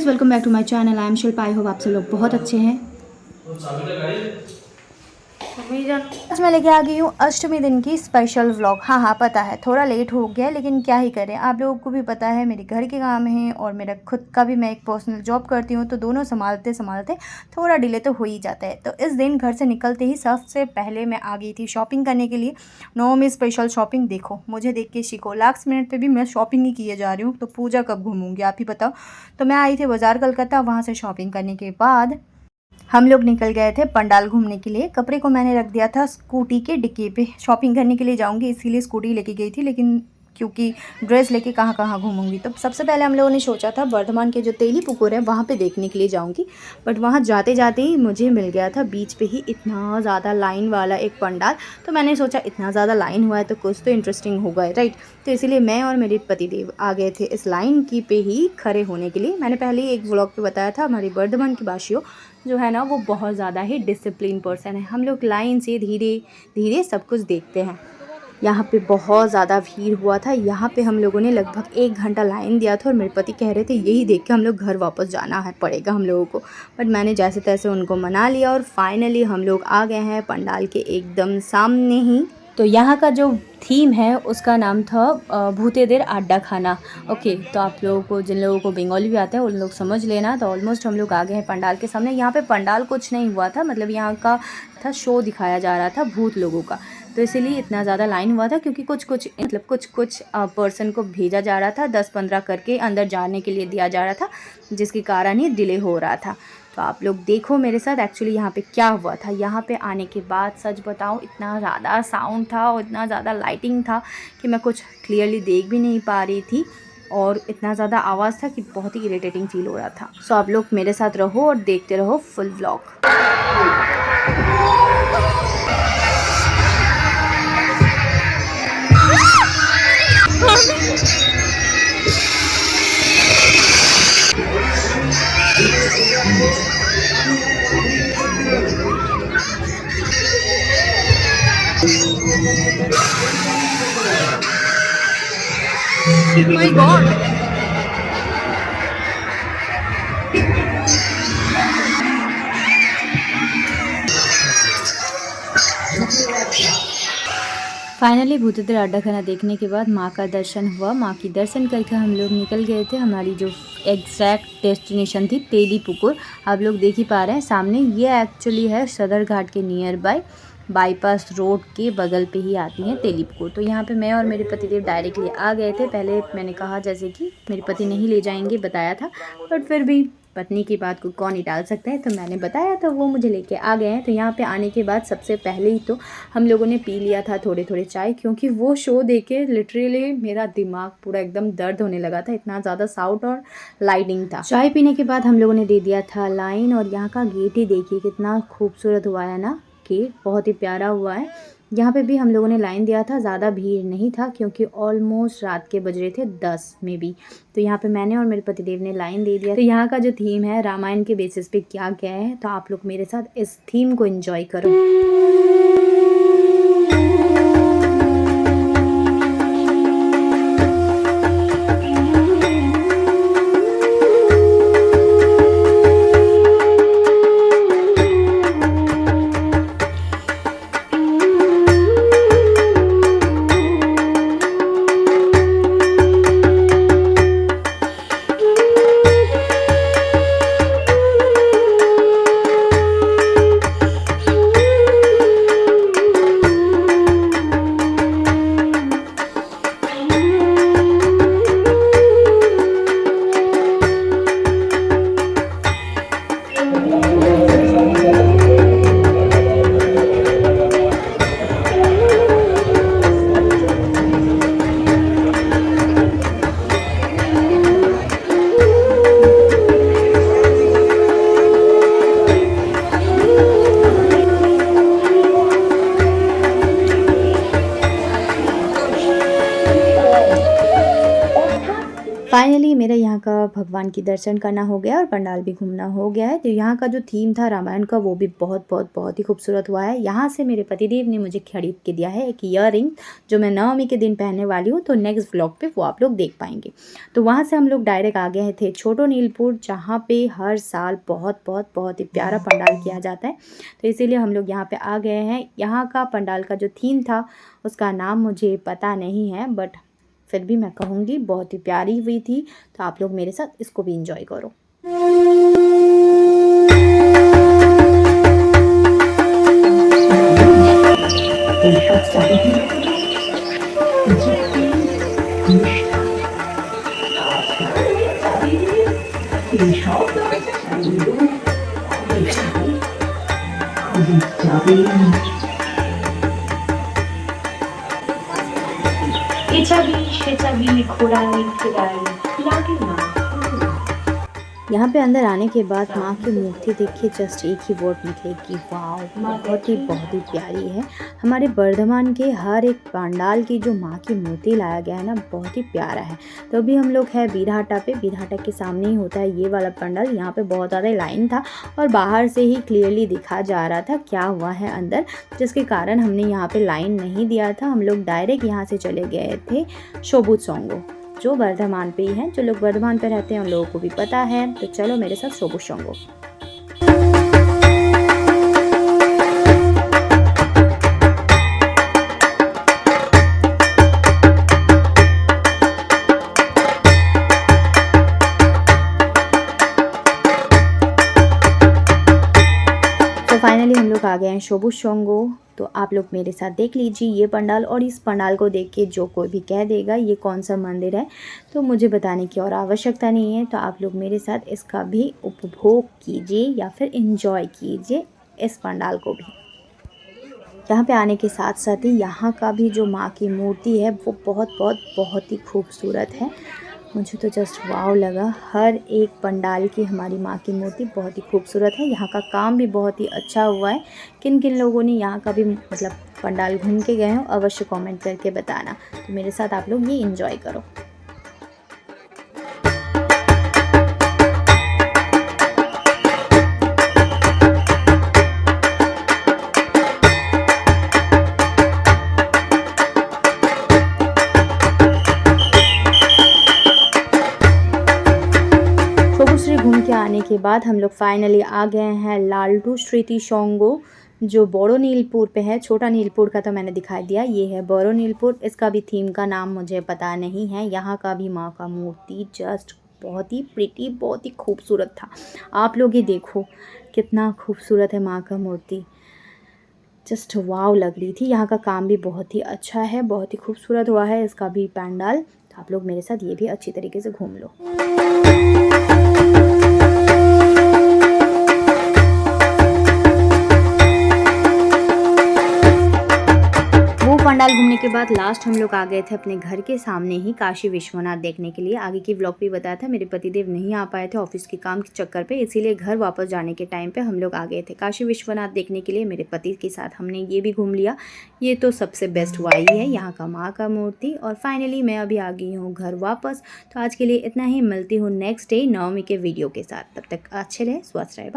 Welcome back to my channel. I am Shilpa. I hope आप सब लोग बहुत अच्छे हैं। आज मैं लेके आ गई हूँ अष्टमी दिन की स्पेशल व्लॉग। हाँ, पता है थोड़ा लेट हो गया, लेकिन क्या ही करें, आप लोगों को भी पता है मेरे घर के काम हैं और मेरा खुद का भी, मैं एक पर्सनल जॉब करती हूँ, तो दोनों संभालते संभालते थोड़ा डिले तो हो ही जाता है। तो इस दिन घर से निकलते ही सबसे पहले मैं आ गई थी शॉपिंग करने के लिए। नवमी स्पेशल शॉपिंग। देखो मुझे देख के सीखो, लास्ट मिनट पर भी मैं शॉपिंग ही किए जा रही हूँ, तो पूजा कब घूमूंगी आप ही बताओ। तो मैं आई थी बाज़ार कलकत्ता, वहाँ से शॉपिंग करने के बाद हम लोग निकल गए थे पंडाल घूमने के लिए। कपड़े को मैंने रख दिया था स्कूटी के डिक्की पे। शॉपिंग करने के लिए जाऊंगी इसीलिए स्कूटी लेके गई थी, लेकिन क्योंकि ड्रेस लेके कहाँ कहाँ घूमूंगी। तो सबसे पहले हम लोगों ने सोचा था वर्धमान के जो तेली पुकुर है वहाँ पे देखने के लिए जाऊंगी, बट वहाँ जाते जाते ही मुझे मिल गया था बीच पे ही इतना ज़्यादा लाइन वाला एक पंडाल। तो मैंने सोचा इतना ज़्यादा लाइन हुआ है तो कुछ तो इंटरेस्टिंग होगा, राइट। तो इसीलिए मैं और मेरे पतिदेव आ गए थे इस लाइन की पे ही खड़े होने के लिए। मैंने पहले ही एक व्लॉग पे बताया था, हमारी वर्धमान की वासियों जो है ना वो बहुत ज़्यादा ही डिसिप्लिन पर्सन है। हम लोग लाइन से धीरे धीरे सब कुछ देखते हैं। यहाँ पे बहुत ज़्यादा भीड़ हुआ था। यहाँ पे हम लोगों ने लगभग 1 घंटा लाइन दिया था और मेरे पति कह रहे थे यही देख के हम लोग घर वापस जाना है पड़ेगा हम लोगों को, बट मैंने जैसे तैसे उनको मना लिया और फाइनली हम लोग आ गए हैं पंडाल के एकदम सामने ही। तो यहाँ का जो थीम है उसका नाम था भूतेदेर अड्डा खाना। ओके, तो आप लोगों को, जिन लोगों को बंगाली भी आता है उन लोग समझ लेना। तो ऑलमोस्ट हम लोग आ गए हैं पंडाल के सामने। यहाँ पे पंडाल कुछ नहीं हुआ था, मतलब यहाँ का था शो दिखाया जा रहा था भूत लोगों का, तो इसीलिए इतना ज़्यादा लाइन हुआ था। क्योंकि कुछ पर्सन को भेजा जा रहा था, 10-15 करके अंदर जाने के लिए दिया जा रहा था, जिसके कारण ही डिले हो रहा था। तो आप लोग देखो मेरे साथ एक्चुअली यहाँ पे क्या हुआ था। यहाँ पे आने के बाद सच बताऊँ इतना ज़्यादा साउंड था और इतना ज़्यादा लाइटिंग था कि मैं कुछ क्लियरली देख भी नहीं पा रही थी, और इतना ज़्यादा आवाज़ था कि बहुत ही इरिटेटिंग फील हो रहा था। सो आप लोग मेरे साथ रहो और देखते रहो full vlog. Oh my God! Finally भूतेदेर अड्डा खाना देखने के बाद माँ का दर्शन हुआ। माँ की दर्शन करके हम लोग निकल गए थे। हमारी जो एग्जैक्ट डेस्टिनेशन थी तेली पुकुर, आप लोग देख ही पा रहे हैं सामने। ये एक्चुअली है सदर घाट के नियर बाय, बाईपास रोड के बगल पे ही आती है तेली पुकुर। तो यहाँ पे मैं और मेरे पतिदेव डायरेक्टली आ गए थे। पहले मैंने कहा जैसे कि मेरे पति नहीं ले जाएंगे बताया था, बट फिर भी पत्नी की बात को कौन ही टाल सकता है, तो मैंने बताया तो वो मुझे लेके आ गए हैं। तो यहाँ पे आने के बाद सबसे पहले ही तो हम लोगों ने पी लिया था थोड़े थोड़े चाय, क्योंकि वो शो देखे लिटरली मेरा दिमाग पूरा एकदम दर्द होने लगा था, इतना ज़्यादा साउंड और लाइटिंग था। चाय पीने के बाद हम लोगों ने दे दिया था लाइन, और यहाँ का गेट ही देखिए कितना खूबसूरत हुआ है ना, गेट बहुत ही प्यारा हुआ है। यहाँ पे भी हम लोगों ने लाइन दिया था, ज़्यादा भीड़ नहीं था क्योंकि ऑलमोस्ट रात के बज रहे थे 10 में भी। तो यहाँ पे मैंने और मेरे पतिदेव ने लाइन दे दिया। तो यहाँ का जो थीम है रामायण के बेसिस पे क्या गया है, तो आप लोग मेरे साथ इस थीम को एंजॉय करो। फाइनली मेरा यहाँ का भगवान की दर्शन करना हो गया और पंडाल भी घूमना हो गया है। तो यहाँ का जो थीम था रामायण का वो भी बहुत बहुत बहुत ही खूबसूरत हुआ है। यहाँ से मेरे पतिदेव ने मुझे खरीद के दिया है एक ईयररिंग जो मैं नवमी के दिन पहनने वाली हूँ। तो नेक्स्ट व्लॉग पे वो आप लोग देख पाएंगे। तो वहाँ से हम लोग डायरेक्ट आ गए थे छोटो नीलपुर, जहाँ पे हर साल बहुत बहुत बहुत ही प्यारा पंडाल किया जाता है। तो इसीलिए हम लोग यहाँ पे आ गए हैं। यहाँ का पंडाल का जो थीम था उसका नाम मुझे पता नहीं है, बट फिर भी मैं कहूँगी बहुत ही प्यारी हुई थी। तो आप लोग मेरे साथ इसको भी इंजॉय करो। यहाँ पे अंदर आने के बाद माँ की मूर्ति देख के जस्ट एक ही वर्ड निकलेगी, वाव, बहुत ही प्यारी है। हमारे बर्धमान के हर एक पंडाल की जो माँ की मूर्ति लाया गया है ना, बहुत ही प्यारा है। तो अभी हम लोग है बीरहाटा पे। बीरहाटा के सामने ही होता है ये वाला पंडाल। यहाँ पे बहुत ज़्यादा लाइन था और बाहर से ही क्लियरली दिखा जा रहा था क्या हुआ है अंदर, जिसके कारण हमने यहाँ पे लाइन नहीं दिया था। हम लोग डायरेक्ट यहाँ से चले गए थे शोबूत सोंगो, जो बर्धमान पे ही हैं। जो लोग बर्धमान पे रहते हैं उन लोगों को भी पता है। तो चलो मेरे साथ शोबूत सोंगो। तो फाइनली हम लोग आ गए हैं शोबूत सोंगो। तो आप लोग मेरे साथ देख लीजिए ये पंडाल, और इस पंडाल को देख के जो कोई भी कह देगा ये कौन सा मंदिर है तो मुझे बताने की और आवश्यकता नहीं है। तो आप लोग मेरे साथ इसका भी उपभोग कीजिए या फिर एंजॉय कीजिए इस पंडाल को भी। यहाँ पे आने के साथ साथ ही यहाँ का भी जो माँ की मूर्ति है वो बहुत ही खूबसूरत है। मुझे तो जस्ट वाव लगा। हर एक पंडाल की हमारी माँ की मूर्ति बहुत ही खूबसूरत है। यहाँ का काम भी बहुत ही अच्छा हुआ है। किन किन लोगों ने यहाँ का भी मतलब पंडाल घूम के गए हो अवश्य कमेंट करके बताना। तो मेरे साथ आप लोग ये एंजॉय करो। घूम के आने के बाद हम लोग फाइनली आ गए हैं लालटू स्मृति सोंगो, जो बड़ो नीलपुर पे है। छोटा नीलपुर का तो मैंने दिखाई दिया, ये है बड़ो नीलपुर। इसका भी थीम का नाम मुझे पता नहीं है। यहाँ का भी माँ का मूर्ति जस्ट बहुत ही प्रिटी, बहुत ही खूबसूरत था। आप लोग ही देखो कितना खूबसूरत है माँ का मूर्ति, जस्ट वाव लग रही थी। यहाँ का काम भी बहुत ही अच्छा है, बहुत ही खूबसूरत हुआ है इसका भी पंडाल। तो आप लोग मेरे साथ ये भी अच्छी तरीके से घूम लो। पंडाल घूमने के बाद लास्ट हम लोग आ गए थे अपने घर के सामने ही काशी विश्वनाथ देखने के लिए। आगे की व्लॉग भी बताया था, मेरे पतिदेव नहीं आ पाए थे ऑफिस के काम के चक्कर पे, इसीलिए घर वापस जाने के टाइम पे हम लोग आ गए थे काशी विश्वनाथ देखने के लिए। मेरे पति के साथ हमने ये भी घूम लिया। ये तो सबसे बेस्ट हुआ ही है यहाँ का माँ का मूर्ति। और फाइनली मैं अभी आ गई हूँ घर वापस। तो आज के लिए इतना ही, मिलती हूँ नेक्स्ट डे नवमी के वीडियो के साथ। तब तक अच्छे रहे, स्वस्थ रहे, बाय।